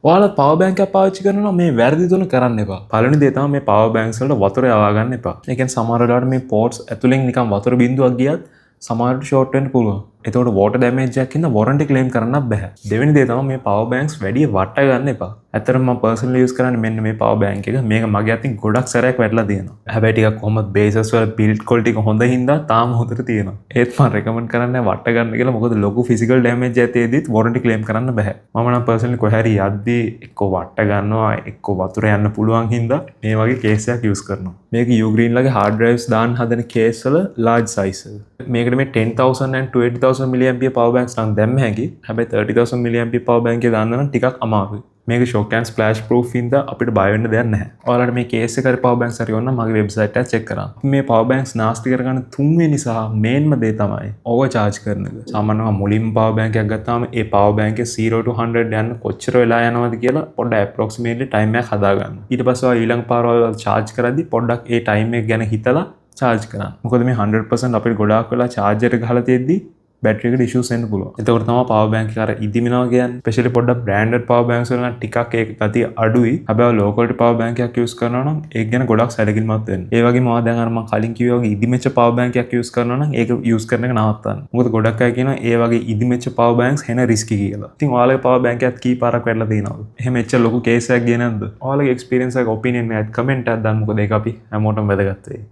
ඔයාලා power bank එකක් පාවිච්චි කරනවා මේ වැරදි තුන කරන්න එපා. පළවෙනි දේ තමයි මේ පවර් බැංක්ස් වලට වතුර යවා ගන්න එපා. ඒ කියන්නේ සමහර වෙලාවට මේ පෝට්ස් ඇතුලෙන් නිකන් වතුර බින්දුවක් ගියත් සමහරට ෂෝට් වෙන්න පුළුවන්. එතකොට වෝටර් ඩැමේජ් එකක් ඉඳන් වොරන්ටි ක්ලේම් කරන්නත් බෑ. දෙවෙනි දේ තමයි මේ පවර් බැංක්ස් වැඩි වට ගන්න එපා. ඇත්තටම මම පර්සනලි යූස් කරන්නේ මෙන්න මේ පවර් බැංක් එක. මේක මගේ අතින් ගොඩක් සැරයක් වැටලා තියෙනවා. හැබැයි ටිකක් කොහොමද බේසස් වල බිල්ඩ් ක්වොලිටි එක හොඳ හින්දා තාම හොඳට තියෙනවා. ඒත් මම රෙකමන්ඩ් කරන්නේ වට ගන්න කියලා. මොකද ලොකු ෆිසිකල් ඩැමේජ් ඇතිවෙද්දිත් වොරන්ටි ක්ලේම් කරන්න බෑ. මම නම් පර්සනලි කොහේ හරි යද්දී එක්ක වට ගන්නවා එක්ක වතුර යන්න පුළුවන් හින්දා මේ වගේ කේස් එකක් යූස් කරනවා. මේක Ugreen ලගේ hard drives දාන්න හදන කේස් වල large size එක. මේකට මේ 10000 and 20000 mAh power banks නම් දැම්ම හැකි. හැබැයි 30000 mAh power bank එක දාන්න නම් ටිකක් අමාරුයි. මේක shock and splash proof ඉඳ අපිට බය වෙන්න දෙයක් නැහැ. ඔයාලට මේ කේස් එක හරි power banks හරි ඕන නම් මගේ වෙබ්සයිට් එක check කරන්න. මේ power banks නාස්ති කරගන්න තුන්වෙනි සහ මේන්ම දේ තමයි overcharge කරන එක. සාමාන්‍යයෙන් මුලින්ම power bank එකක් ගත්තාම ඒ power bank එක 0 to 100 යන්න කොච්චර වෙලා යනවද කියලා පොඩ්ඩක් approximately time එකක් හදාගන්න. ඊට පස්සේ ඔයා ඊළඟ පාර ඔයාලා charge කරද්දි පොඩ්ඩක් ඒ time එක ගැන හිතලා charge කරන්න. මොකද මේ 100% අපිට ගොඩාක් වෙලා charger එක ගහලා තියෙද්දි බැටරි එකට ඉෂුස් එන්න පුළුවන්. එතකොට තමයි පවර් බැංක් එක අර ඉදිමිනවා කියන්නේ. ස්පෙෂලි පොඩ්ඩක් බ්‍රෑන්ඩඩ් පවර් බැංක්ස් වල නම් ටිකක් ඒක ගතිය අඩුයි. හැබැයි ලෝ ක්වොලිටි පවර් බැංක් එකක් යූස් කරනවා නම් ඒක ගැන ගොඩක් සැලකිලිමත් වෙන්න. ඒ වගේම ඔයා දැන් අර මම කලින් කිව්වා වගේ ඉදිමෙච්ච පවර් බැංක් එකක් යූස් කරනවා නම් ඒක යූස් කරන එක නවත්තන්න. මොකද ගොඩක් අය කියනවා ඒ වගේ ඉදිමෙච්ච පවර් බැංක්ස් හෙන රිස්කි කියලා. ඉතින් ඔයාලගේ පවර් බැංක් එකත් කී පාරක් වැටලා තියෙනවද? එහෙම එච්චර ලොකු කේස් එකක් ගියේ නැද්ද? ඔයාලගේ එක්ස්පීරියන්ස් එක ඔපිනියන් එකත් කමෙන්ට් එකක් දාන්න. මොකද ඒක අපි හැමෝටම වැදගත් වෙයි.